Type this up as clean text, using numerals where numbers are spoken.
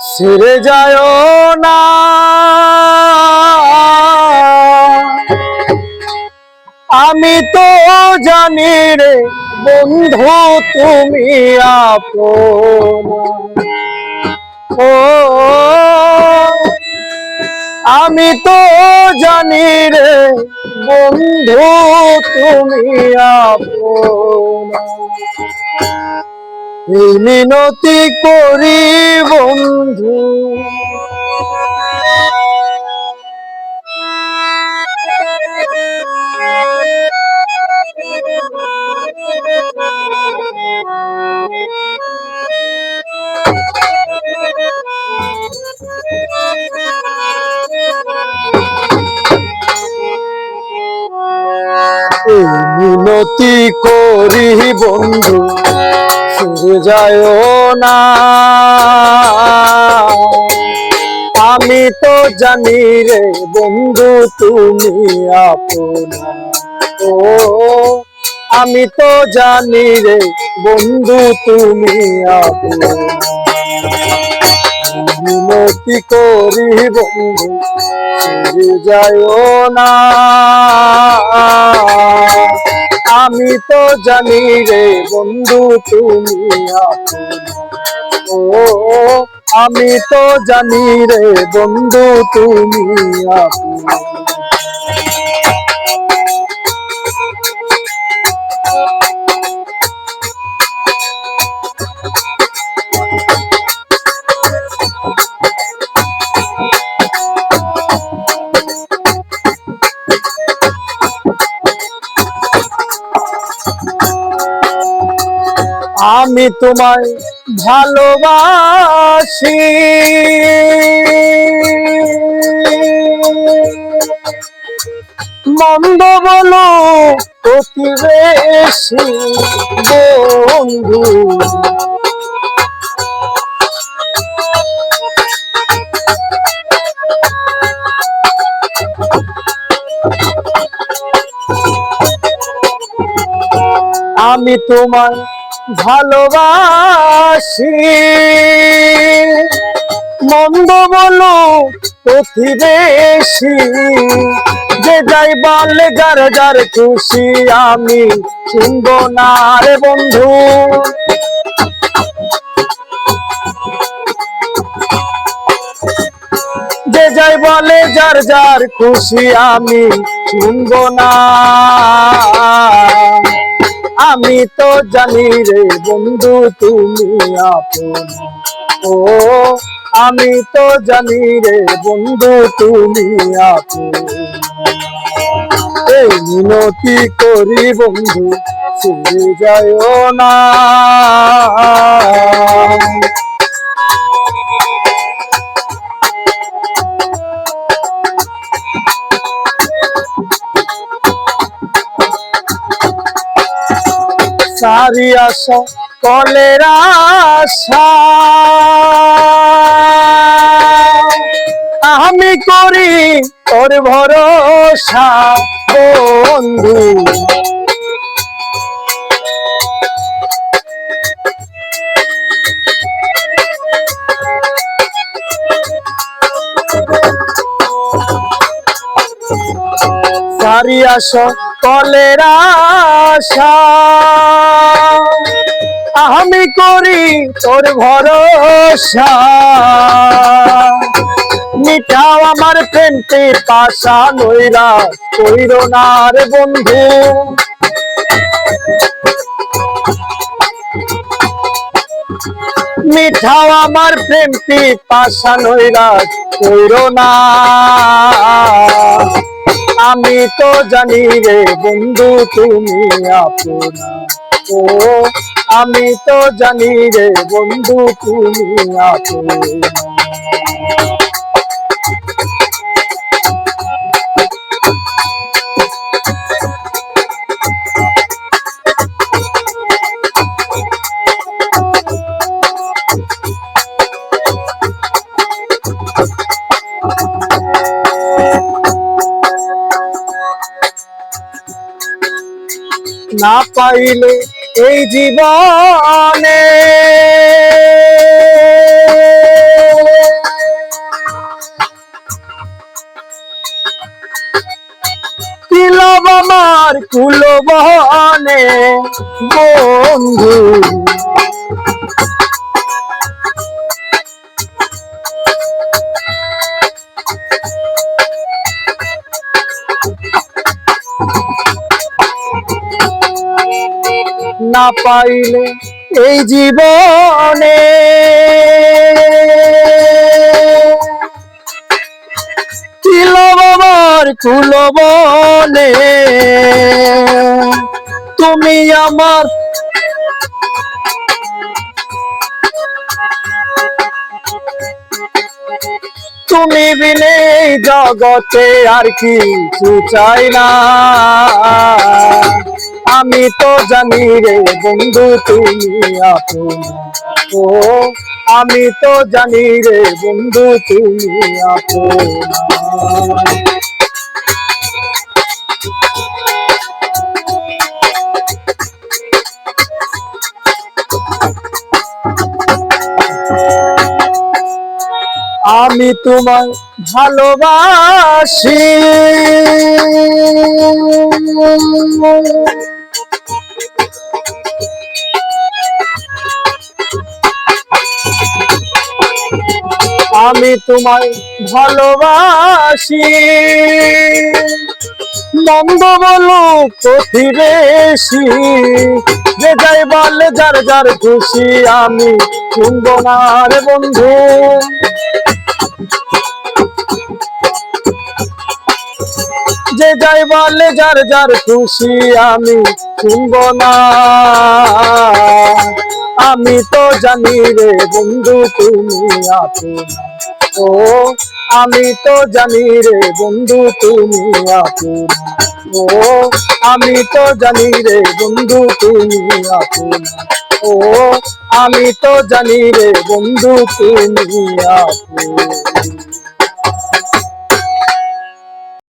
ছেড়ে যায় না, আমি তো জানি রে বন্ধু তুমি আপন। ও আমি তো জানি রে বন্ধু তুমি আপন। এই মিনতি করি বন্ধু, এই মিনতি করি বন্ধু, ছেড়ে যায় না, আমি তো জানি রে বন্ধু তুমি আপন। ও আমি তো জানি রে বন্ধু তুমি আপন। মিনতি করি বন্ধু, ছেড়ে যায় না, আমি তো জানি রে বন্ধু তুমি আপন। ও আমি তো জানি রে বন্ধু তুমি আপন। আমি তোমায় ভালোবাসি, মন্দ বলো প্রতিবেশী বন্ধু। আমি তোমায় ভালোবাসি, মন্দ বলো প্রতিবেশী, যে যাই বলে যার যার খুশি আমি শুনব না রে বন্ধু। যে যাই বলে যার যার খুশি আমি শুনব না, আমি তো জানি রে বন্ধু তুমি আপন। ও আমি তো জানি রে বন্ধু তুমি আপন। এই মিনতি করি বন্ধু, ছেড়ে যায় না। সারি আশা কলের আশা আমি করি তোর ভরসা বন্ধু। সারি আশা কলের আশা আমি করি তোর ভরসা, মিঠাও আমার প্রেমতে পাশা নইরা কইর না রে বন্ধু। মিঠাও আমার প্রেমটি পাশা নইরা কইর না, আমি তো জানি রে বন্ধু তুমি আপন। ও আমি তো জানি রে বন্ধু তুমি আপন। না পাইলে এই জীবনে আমার কুলবহনে বন্ধু। না পাইলে এই জীবনে আমার কুলবনে তুমি আমার তুমি বিনে জগতে আর কিছু চাই না। আমি তো জানি রে বন্ধু তুমি আপন, ও আমি তো জানি রে বন্ধু তুমি আপন। আমি তোমায় ভালোবাসি, আমি তোমায় ভালোবাসি। মন্দ বলো প্রতিবেশী, যে যাই বলে যার যার খুশি আমি শুনবো না রে বন্ধু। যে যাই বলে যার যার খুশি আমি শুনবো না। আমি তো জানি রে বন্ধু তুমি আপন, ও আমি তো জানি রে বন্ধু তুমি আপন, ও আমি তো জানি রে বন্ধু তুমি আপন, ও আমি তো জানি রে বন্ধু তুমি আপন।